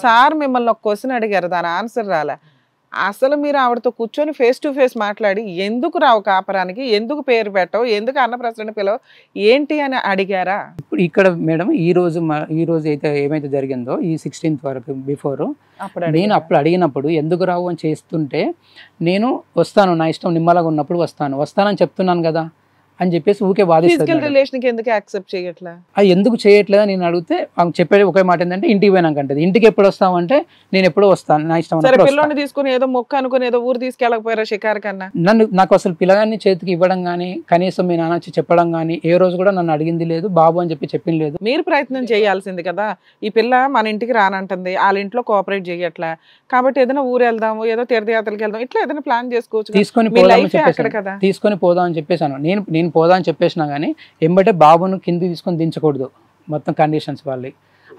Sir మిమ్మల్ని ఒక question అడిగారు, దాని ఆన్సర్ రాలే. అసలు మీరు ఆవిడతో కూర్చొని ఫేస్ టు ఫేస్ మాట్లాడి ఎందుకు రావు కాపరానికి, ఎందుకు పేరు పెట్టవు, ఎందుకు అన్నప్రసన్న పిలవు, ఏంటి అని అడిగారా? ఇప్పుడు ఇక్కడ మేడం ఈ రోజు అయితే ఏమైతే జరిగిందో ఈ 16th వరకు బిఫోర్ నేను అప్పుడు అడిగినప్పుడు ఎందుకు రావు అని చేస్తుంటే, నేను వస్తాను నా ఇష్టం నిమ్మలాగా ఉన్నప్పుడు వస్తానని చెప్తున్నాను కదా అని చెప్పేసి ఊకే ఫిజికల్ రిలేషన్ ఎందుకు యాక్సెప్ట్ చేయట్లా? అది ఎందుకు చేయట్లేదా నేను అడిగితే చెప్పేది ఒకే మాట ఏంటంటే ఇంటికి పోయినాక అంటే ఇంటికి ఎప్పుడు వస్తామంటే నేను ఎప్పుడో వస్తాను నా ఇష్టం. సరే పిల్లని తీసుకుని ఏదో మొక్క అనుకుని ఏదో ఊరు తీసుకెళ్ళకపోయారా షికార్ కన్నా? నాకు అసలు పిల్లగాన్ని చేతికి ఇవ్వడం కానీ కనీసం మీ నాన్న చెప్పడం కానీ ఏ రోజు కూడా నన్ను అడిగింది లేదు, బాబు అని చెప్పింది లేదు. మీరు ప్రయత్నం చేయాల్సింది కదా. ఈ పిల్ల మన ఇంటికి రానంటుంది, వాళ్ళ ఇంట్లో కోఆపరేట్ చేయట్లా కాబట్టి ఏదైనా ఊరు వెళ్దాము, ఏదో తీర్థయాత్రలకు వెళ్దాం, ఇట్లా ఏదైనా ప్లాన్ చేసుకోవచ్చు. తీసుకొని పోదాం అని చెప్పేసాను. నేను పోదా అని చెప్పేసినా కానీ ఎంబటే బాబును కింద తీసుకొని దించకూడదు, మొత్తం కండిషన్స్ వాళ్ళు.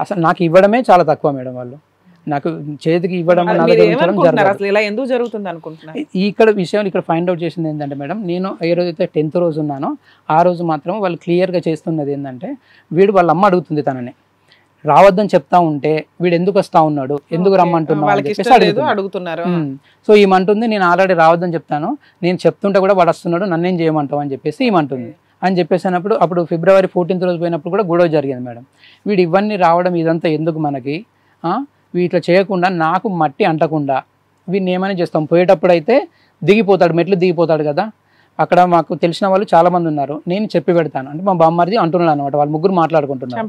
అసలు నాకు ఇవ్వడమే చాలా తక్కువ మేడం, వాళ్ళు నాకు చేతికి ఇవ్వడం ఎందుకు జరుగుతుంది అనుకుంటున్నా. ఇక్కడ విషయం ఇక్కడ ఫైండ్ అవుట్ చేసింది ఏంటంటే మేడం, నేను ఏ రోజైతే 10th రోజు ఉన్నానో ఆ రోజు మాత్రం వాళ్ళు క్లియర్గా చేస్తున్నది ఏంటంటే, వీడు వాళ్ళ అమ్మ అడుగుతుంది తనని రావద్దని చెప్తా ఉంటే వీడు ఎందుకు వస్తా ఉన్నాడు, ఎందుకు రమ్మంటున్నాడు అడుగుతున్నారు. సో ఈమంటుంది నేను ఆల్రెడీ రావద్దని చెప్తాను, నేను చెప్తుంటే కూడా వాడు వస్తున్నాడు, నన్నేం చేయమంటావు అని చెప్పేసి ఈమంటుంది. అని చెప్పేసి అన్నప్పుడు అప్పుడు February 14th రోజు పోయినప్పుడు కూడా గొడవ జరిగింది మేడం. వీడు ఇవన్నీ రావడం ఇదంతా ఎందుకు మనకి, వీటిలో చేయకుండా నాకు మట్టి అంటకుండా వీడిని ఏమైనా చేస్తాం. పోయేటప్పుడు అయితే దిగిపోతాడు, మెట్లు దిగిపోతాడు కదా, అక్కడ మాకు తెలిసిన వాళ్ళు చాలా మంది ఉన్నారు, నేను చెప్పి పెడతాను అంటే మా బామ్మర్ది అంటున్నాడు అనమాట. వాళ్ళు ముగ్గురు మాట్లాడుకుంటున్నారు,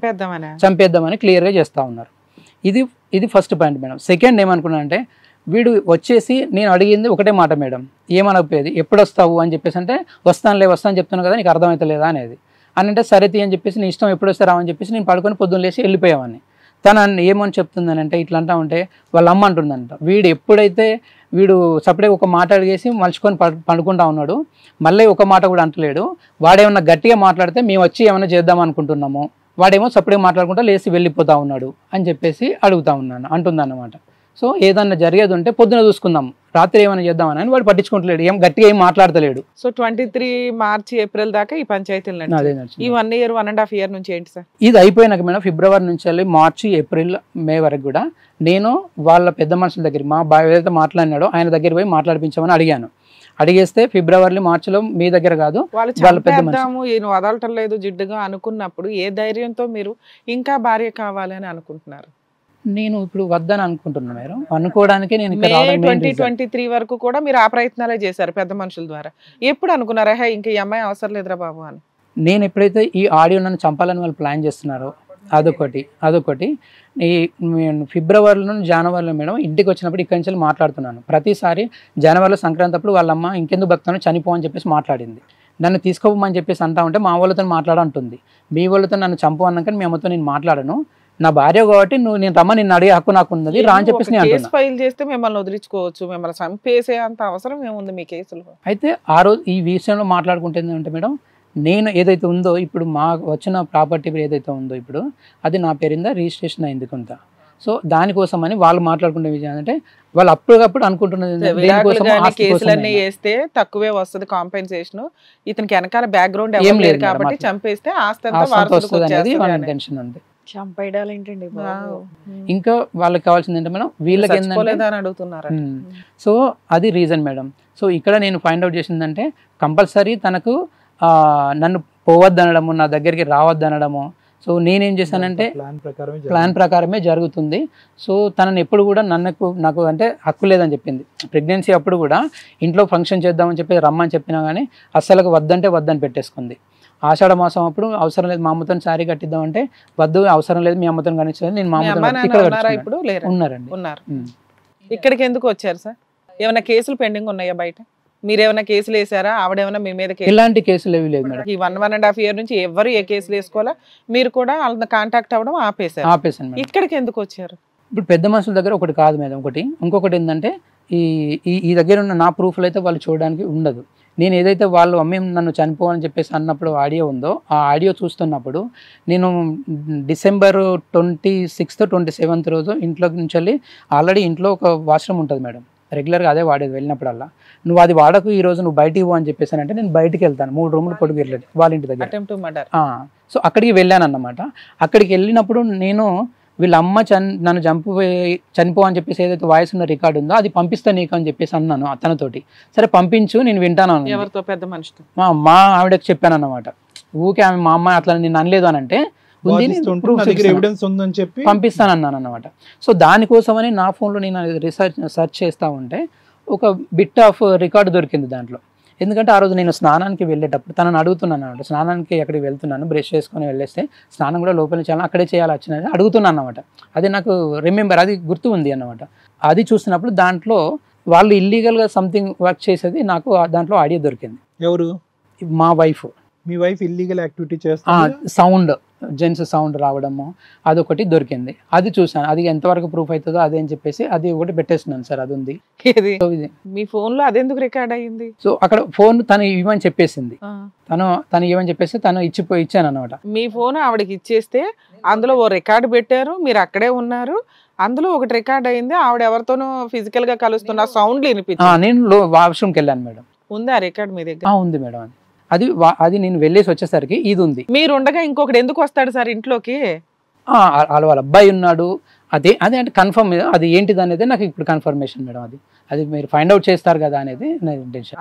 చంపేద్దామని క్లియర్గా చేస్తూ ఉన్నారు. ఇది ఫస్ట్ పాయింట్ మేడం. సెకండ్ ఏమనుకున్నా అంటే, వీడు వచ్చేసి నేను అడిగింది ఒకటే మాట మేడం, ఏమనకపోయేది ఎప్పుడు వస్తావు అని చెప్పేసి అంటే వస్తాను చెప్తున్నాను కదా నీకు అర్థమవుతలేదా అనేది అని అంటే సరే తీ అని చెప్పేసి నీ ఇష్టం ఎప్పుడు వస్తే రావని చెప్పేసి నేను పడుకొని పొద్దున్న లేచి వెళ్ళిపోయామని. తను ఏమని చెప్తుందని అంటే ఇట్లా అంటా ఉంటే వాళ్ళ అమ్మ అంటుందంట, వీడు ఎప్పుడైతే వీడు సపరేట్గా ఒక మాట అడిగేసి మలుచుకొని పడుకుంటా ఉన్నాడు, మళ్ళీ ఒక మాట కూడా అంటలేడు. వాడేమన్నా గట్టిగా మాట్లాడితే మేము వచ్చి ఏమైనా చేద్దాం అనుకుంటున్నాము, వాడేమో సపరేట్గా మాట్లాడుకుంటా లేచి వెళ్ళిపోతా ఉన్నాడు అని చెప్పేసి అంటుందన్నమాట. సో ఏదన్నా జరిగేది ఉంటే పొద్దున చూసుకుందాం, రాత్రి ఏమైనా చేద్దామని వాడు పట్టించుకుంటలేడు, ఏం గట్టిగా ఏం మాట్లాడతలేడు. సో 23 మార్చి ఏప్రిల్ దాకా ఈ పంచాయతీలు ఈ 1 year 1.5 year నుంచి ఏంటి సార్? ఇది అయిపోయినాక మేడం ఫిబ్రవరి నుంచి వెళ్ళి మార్చి ఏప్రిల్ మే వరకు కూడా నేను వాళ్ళ పెద్ద మనుషుల దగ్గర మా బాయ్ ఏదైతే మాట్లాడినాడో ఆయన దగ్గర పోయి మాట్లాడిపించామని అడిగాను. అడిగేస్తే ఫిబ్రవరి మార్చిలో మీ దగ్గర కాదు వాళ్ళ పెద్ద మనుషులు వదలటం లేదు జిడ్డుగా అనుకున్నప్పుడు ఏ ధైర్యంతో మీరు ఇంకా భార్య కావాలి అని అనుకుంటున్నారు? నేను ఇప్పుడు వద్దని అనుకుంటున్నాను మేడం, అనుకోవడానికి నేను 2023 వరకు కూడా మీరు ఆ ప్రయత్నాలే చేశారు పెద్ద మనుషుల ద్వారా. ఎప్పుడు అనుకున్నారా హే ఇంకా ఈ అమ్మాయి అవసరం లేదురా బాబు అని? నేను ఎప్పుడైతే ఈ ఆడియో నన్ను చంపాలని వాళ్ళు ప్లాన్ చేస్తున్నారో అదొకటి ఈ ఫిబ్రవరిలో జనవరిలో మేడం ఇంటికి వచ్చినప్పుడు ఇక్కడి నుంచి మాట్లాడుతున్నాను. ప్రతిసారి జనవరిలో సంక్రాంతి అప్పుడు వాళ్ళమ్మ ఇంకెందుకు బతుకుతానో చనిపో అని చెప్పేసి మాట్లాడింది. నన్ను తీసుకోమని చెప్పేసి అంటా ఉంటే మా వాళ్ళతో మాట్లాడంటుంది, మీ వాళ్ళతో నన్ను చంపు అన్నాక మీ అమ్మతో నేను మాట్లాడను, నా భార్య కాబట్టి నేను రమ్మ నిన్ను అడిగే హక్కు నాకు ఉన్నది రా అని చెప్పేసి ఫైల్ చేస్తే మిమ్మల్ని వదిలించుకోవచ్చు, మిమ్మల్ని చంపేసే అంత అవసరం ఏముంది మీ కేసులో? అయితే ఆ రోజు ఈ విషయంలో మాట్లాడుకుంటుంది అంటే మేడం, నేను ఏదైతే ఉందో ఇప్పుడు మా వచ్చిన ప్రాపర్టీ ఏదైతే ఉందో ఇప్పుడు అది నా పేరింద రిజిస్ట్రేషన్ అయింది కొంత. సో దానికోసం అని వాళ్ళు మాట్లాడుకునే విషయం అంటే వాళ్ళు అప్పటికప్పుడు అనుకుంటున్నది కేసులన్నీ వేస్తే తక్కువే వస్తుంది కాంపెన్సేషన్, ఇతనికి వెనకాల బ్యాక్గ్రౌండ్ ఏం లేదు కాబట్టి చంపేస్తే ఆస్తి వస్తుంది అనేది వాళ్ళ ఇంటెన్షన్ ఉంది. చంపేయడాలు ఏంటండి? ఇంకా వాళ్ళకి కావాల్సింది ఏంటంటే మేడం వీళ్ళకి అడుగుతున్నారు. సో అది రీజన్ మేడం. సో ఇక్కడ నేను ఫైండ్ అవుట్ చేసిందంటే కంపల్సరీ తనకు నన్ను పోవద్దనడము, నా దగ్గరికి రావద్దనడము. సో నేనేం చేశానంటే ప్లాన్ ప్రకారమే జరుగుతుంది. సో తనని ఎప్పుడు కూడా నాకు అంటే హక్కు లేదని చెప్పింది. ప్రెగ్నెన్సీ అప్పుడు కూడా ఇంట్లో ఫంక్షన్ చేద్దామని చెప్పి రమ్మని చెప్పినా కానీ అస్సలు వద్దని పెట్టేసుకుంది. ఆషాఢ మాసం అప్పుడు అవసరం లేదు మా అమ్మతో శారీ కట్టిద్దామంటే వద్దు అవసరం లేదు మీ అమ్మతో కనిపించలేదు, నేను మా అమ్మతో ఉన్నారండి. ఇక్కడికి ఎందుకు వచ్చారు సార్? ఏమైనా కేసులు పెండింగ్ ఉన్నాయా బయట? మీరేమైనా కేసులు వేసారా? ఆవిడేమైనా మీ మీద? ఎలాంటి కేసులు ఏవి లేదు మేడం. ఈ 1.5 year నుంచి ఎవరు ఏ కేసులు వేసుకోవాలా, మీరు కూడా వాళ్ళని కాంటాక్ట్ అవ్వడం ఆపేశాను. ఇక్కడికి ఎందుకు వచ్చారు? ఇప్పుడు పెద్ద మనుషుల దగ్గర ఒకటి కాదు మేడం, ఇంకొకటి ఏంటంటే ఈ దగ్గర ఉన్న నా ప్రూఫ్లు అయితే వాళ్ళు చూడడానికి ఉండదు. నేను ఏదైతే వాళ్ళు అమ్మే నన్ను చనిపోవాలని చెప్పేసి అన్నప్పుడు ఆడియో ఉందో ఆ ఆడియో చూస్తున్నప్పుడు నేను December 26th 27th రోజు ఇంట్లో నుంచి వెళ్ళి ఆల్రెడీ ఇంట్లో ఒక వాష్రూమ్ ఉంటుంది మేడం, రెగ్యులర్గా అదే వాడేది. వెళ్ళినప్పుడల్లా నువ్వు అది వాడకు, ఈ రోజు నువ్వు బయటికి పో అని చెప్పేసానంటే నేను బయటికి వెళ్తాను 3 రూములు పొడుగు వెళ్ళలేదు వాళ్ళ ఇంటి దగ్గర. సో అక్కడికి వెళ్ళాను అన్నమాట. అక్కడికి వెళ్ళినప్పుడు నేను వీళ్ళ అమ్మ నన్ను చనిపో అని చెప్పేసి ఏదైతే వాయిస్ ఉన్న రికార్డు ఉందో అది పంపిస్తా నీకు అని చెప్పేసి అన్నాను తనతోటి. సరే పంపించు, నేను వింటాను. ఎవరితో? పెద్ద మనిషితో. మా ఆవిడకి చెప్పాను అన్నమాట. ఊకే ఆమె మా అమ్మ అట్లా నేను అనలేదు అని అంటే పంపిస్తాను అన్నాను అన్నమాట. సో దానికోసమని నా ఫోన్లో నేను సెర్చ్ చేస్తా ఉంటే ఒక బిట్ ఆఫ్ రికార్డు దొరికింది దాంట్లో. ఎందుకంటే ఆ రోజు నేను స్నానానికి వెళ్ళేటప్పుడు తనని అడుగుతున్నాను అనమాట. స్నానానికి ఎక్కడికి వెళ్తున్నాను, బ్రష్ చేసుకొని వెళ్ళేస్తే స్నానం కూడా లోపల చేయాలి, అక్కడే చేయాలి వచ్చినది అడుగుతున్నాను అనమాట. అది నాకు రిమెంబర్, అది గుర్తు ఉంది అన్నమాట. అది చూసినప్పుడు దాంట్లో వాళ్ళు ఇల్లీగల్గా సంథింగ్ వర్క్ చేసేది నాకు దాంట్లో ఆడియో దొరికింది. ఎవరు? మా వైఫ్. మీ వైఫ్ ఇల్లీగల్ యాక్టివిటీ చేస్తారు, సౌండ్ జెంట్స్ సౌండ్ రావడము అదొకటి దొరికింది. అది చూసాను, అది ఎంతవరకు ప్రూఫ్ అవుతుందో అదే అని చెప్పేసి అది ఒకటి పెట్టేస్తున్నాను సార్. అది ఉంది. మీ ఫోన్ లో అదెందుకు రికార్డ్ అయ్యింది? సో అక్కడ ఫోన్ తను ఇవ్వని చెప్పేసింది, తను ఇవ్వని చెప్పేసి తను ఇచ్చాను అనమాట. మీ ఫోన్ ఆవిడకి ఇచ్చేస్తే అందులో ఓ రికార్డు పెట్టారు, మీరు అక్కడే ఉన్నారు, అందులో ఒకటి రికార్డ్ అయింది, ఆవిడ ఎవరితోనూ ఫిజికల్ గా కలుస్తున్న సౌండ్ వినిపించింది. నేను వాష్రూమ్కి వెళ్ళాను మేడం. ఉంది ఆ రికార్డ్ మీ దగ్గర? ఉంది మేడం. అది నేను వెళ్ళేసి వచ్చేసరికి ఇది ఉంది. మీరు ఉండగా ఇంకొకటి ఎందుకు వస్తాడు సార్ ఇంట్లోకి? వాళ్ళ అబ్బాయి ఉన్నాడు. అదే అంటే కన్ఫర్మ్, అది ఏంటిది అనేది నాకు ఇప్పుడు కన్ఫర్మేషన్ మేడం. అది మీరు ఫైండ్ అవుట్ చేస్తారు కదా అనేది నా ఇంటెన్షన్.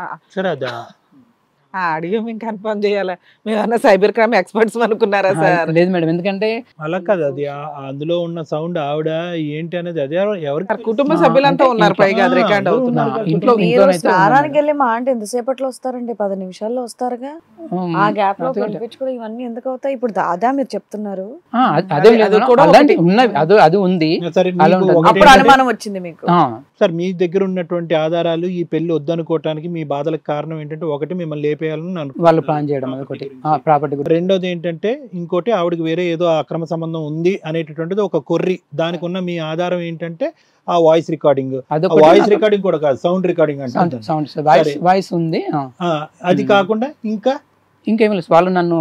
అడిగి మేము కన్ఫర్మ్ చేయాలా? మేమన్నా సైబర్ క్రైమ్ ఎక్స్పర్ట్స్ అనుకున్నారా సార్? లేదు మేడం, ఎందుకంటే అలా కాదు, అది అందులో ఉన్న సౌండ్ ఆవిడ ఏంటి అనేది అదే ఎవరికి కుటుంబ సభ్యులంతా ఉన్నారు, పైగా అది రికార్డ్ అవుతున్నారు. ఇంట్లో స్నానానికి వెళ్ళి మా అంటే ఎంతసేపట్లో వస్తారండి? 10 నిమిషాల్లో వస్తారుగా. ఆ గ్యాప్ లో కనిపించుకోవడం ఇవన్నీ ఎందుకు అవుతాయి? ఇప్పుడు దాదా మీరు చెప్తున్నారు, అది ఉంది. అప్పుడు అనుమానం వచ్చింది మీకు. సార్ మీ దగ్గర ఉన్నటువంటి ఆధారాలు ఈ పెళ్లి వద్దనుకోవటానికి మీ బాధలకు కారణం ఏంటంటే, ఒకటి మిమ్మల్ని వాళ్ళు ప్లాన్ చేయడం, ప్రాపర్టీ. రెండోది ఏంటంటే, ఇంకోటి ఆవిడకి వేరే ఏదో అక్రమ సంబంధం ఉంది అనేటటువంటిది ఒక కొర్రి. దానికి ఉన్న మీ ఆధారం ఏంటంటే ఆ వాయిస్ రికార్డింగ్. వాయిస్ రికార్డింగ్ కూడా కాదు, సౌండ్ రికార్డింగ్ అంటే వాయిస్ ఉంది. అది కాకుండా ఇంకేమి లేదు, వాళ్ళు నన్ను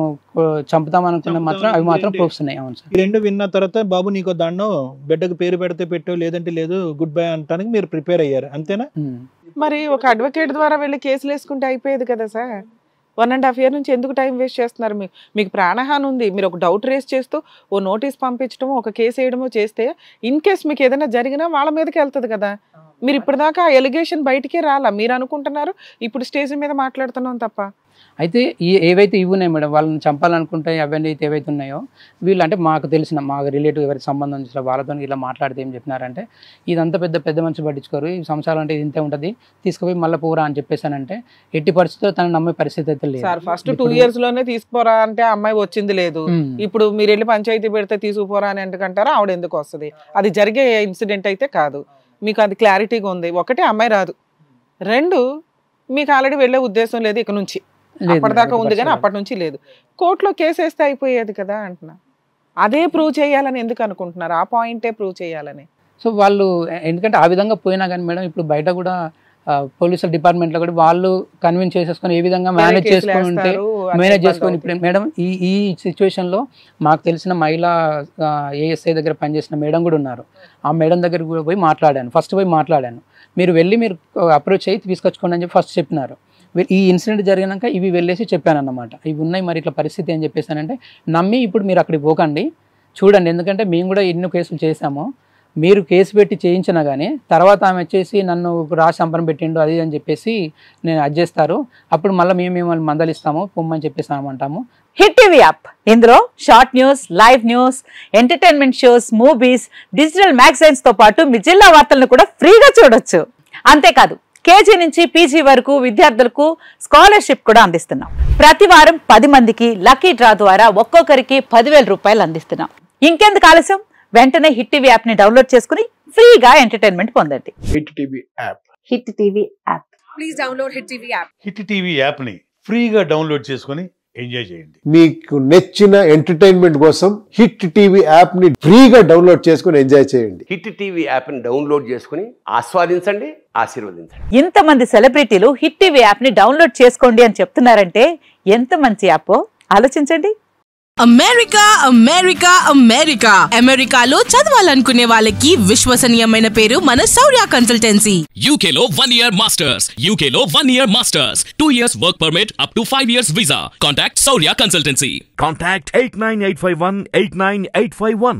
చంపుతాం అనుకున్న మాత్రం అవి మాత్రం ప్రూఫ్స్ ఉన్నాయి. అవును సార్. ఈ రెండు విన్న తర్వాత బాబు నీకు దండం, బిడ్డకు పేరు పెడితే పెట్టు, లేదంటే లేదు, గుడ్ బై అంటానికి మీరు ప్రిపేర్ అయ్యారు, అంతేనా? మరి ఒక అడ్వకేట్ ద్వారా వెళ్ళి కేసులు వేసుకుంటే అయిపోయేది కదా సార్. 1.5 year నుంచి ఎందుకు టైం వేస్ట్ చేస్తున్నారు? మీకు ప్రాణహాని ఉంది, మీరు ఒక డౌట్ రేస్ చేస్తూ ఓ నోటీస్ పంపించడమో ఒక కేసు వేయడమో చేస్తే ఇన్ కేస్ మీకు ఏదైనా జరిగినా వాళ్ళ మీదకి వెళ్తుంది కదా. మీరు ఇప్పటిదాకా ఆ ఎలిగేషన్ బయటికే రాలా, మీరు అనుకుంటున్నారు ఇప్పుడు స్టేజ్ మీద మాట్లాడుతున్నాం తప్ప. అయితే ఏవైతే ఇవి ఉన్నాయి మేడం, వాళ్ళని చంపాలనుకుంటే అవన్నీ అయితే ఏవైతే ఉన్నాయో, వీళ్ళు అంటే మాకు తెలిసిన మాకు రిలేటివ్ ఎవరికి సంబంధం చేసిన వాళ్ళతో ఇలా మాట్లాడితే ఏం చెప్పినారంటే, ఇదంతా పెద్ద మనిషి పట్టించుకోరు, ఈ సంసారం అంటే ఇంతే ఉంటుంది, తీసుకుపోయి మళ్ళీ పోరా అని చెప్పేసానంటే ఎట్టి పరిస్థితిలో తను నమ్మే పరిస్థితి అయితే లేదు సార్. ఫస్ట్ 2 years లోనే తీసుకుపోరా అంటే అమ్మాయి వచ్చింది లేదు, ఇప్పుడు మీరు వెళ్ళి పంచాయతీ పెడితే తీసుకుపోరా అని ఎందుకంటారా? ఆవిడ ఎందుకు వస్తుంది? అది జరిగే ఇన్సిడెంట్ అయితే కాదు, మీకు అది క్లారిటీగా ఉంది. ఒకటి అమ్మాయి రాదు, 2 మీకు ఆల్రెడీ వెళ్ళే ఉద్దేశం లేదు ఇక నుంచి. అప్పటిదాకా ఉంది కానీ అప్పటి నుంచి లేదు. కోర్టులో కేసు వేస్తే అయిపోయేది కదా అంటున్నా. అదే ప్రూవ్ చేయాలని ఎందుకు అనుకుంటున్నారు? ఆ పాయింటే ప్రూవ్ చేయాలని. సో వాళ్ళు ఎందుకంటే ఆ విధంగా పోయినా కానీ మేడం, ఇప్పుడు బయట కూడా పోలీసుల డిపార్ట్మెంట్లో కూడా వాళ్ళు కన్విన్స్ చేసేసుకొని ఏ విధంగా మేనేజ్ చేసుకొని ఇప్పుడు మేడం ఈ సిచ్యువేషన్లో మాకు తెలిసిన మహిళా ఏఎస్ఐ దగ్గర పనిచేసిన మేడం కూడా ఉన్నారు. ఆ మేడం దగ్గర కూడా పోయి మాట్లాడాను, ఫస్ట్ పోయి మాట్లాడాను. మీరు వెళ్ళి మీరు అప్రోచ్ అయ్యి తీసుకొచ్చుకోండి అని చెప్పి ఫస్ట్ చెప్పినారు. ఈ ఇన్సిడెంట్ జరిగినాక ఇవి వెళ్ళేసి చెప్పాను అన్నమాట, ఇవి ఉన్నాయి మరి ఇట్లా పరిస్థితి అని చెప్పేసానంటే నమ్మి ఇప్పుడు మీరు అక్కడికి పోకండి, చూడండి, ఎందుకంటే మేము కూడా ఎన్నో కేసులు చేసాము, మీరు కేసు పెట్టి చేయించినా కానీ తర్వాత ఆమె వచ్చేసి నన్ను రాసి సంపన పెట్టిండు అది అని చెప్పేసి నేను అడ్జేస్తారు, అప్పుడు మళ్ళీ మేము మిమ్మల్ని మందలిస్తాము పొమ్మని చెప్పేసి అనమంటాము. హిట్ టీవీ యాప్, ఇందులో short news, live news, entertainment shows, movies, digital magazines తో పాటు మీ జిల్లా వార్తలను కూడా ఫ్రీగా చూడొచ్చు. అంతేకాదు కేజీ నుంచి పీజీ వరకు విద్యార్థులకు స్కాలర్షిప్ కూడా అందిస్తున్నాం. ప్రతి వారం 10 మందికి లక్కీ డ్రా ద్వారా ఒక్కొక్కరికి 10,000 రూపాయలు అందిస్తున్నాం. ఇంకెందుకు ఆలస్యం, వెంటనే హిట్ టీవీ యాప్ ని డౌన్లోడ్ చేసుకుని ఫ్రీగా ఎంటర్టైన్మెంట్ పొందండి. Hit TV app. Hit TV app. Please download hit TV app. Hit TV app ని ఫ్రీగా డౌన్లోడ్ చేసుకుని ఎంజాయ్ చేయండి. మీకు నచ్చిన ఎంటర్టైన్మెంట్ కోసం హిట్ టీవీ యాప్ ని ఫ్రీగా డౌన్లోడ్ చేసుకుని ఎంజాయ్ చేయండి. హిట్ టీవీ యాప్ ని డౌన్లోడ్ చేసుకుని ఆస్వాదించండి, ఆశీర్వదించండి. ఇంతమంది సెలబ్రిటీలు హిట్ టీవీ యాప్ ని డౌన్లోడ్ చేసుకోండి అని చెప్తున్నారంటే ఎంత మంచి యాప్ ఆలోచించండి. అమెరికా అమెరికా అమెరికా అమెరికాలో చదవాలనుకునే వాళ్ళకి విశ్వసనీయమైన పేరు మన శౌర్య కన్సల్టెన్సీ. UK లో 1 year masters, UK లో 1 year masters, 2 years work permit up to 5 years visa. Contact Saurya Consultancy. Contact 89851 89851.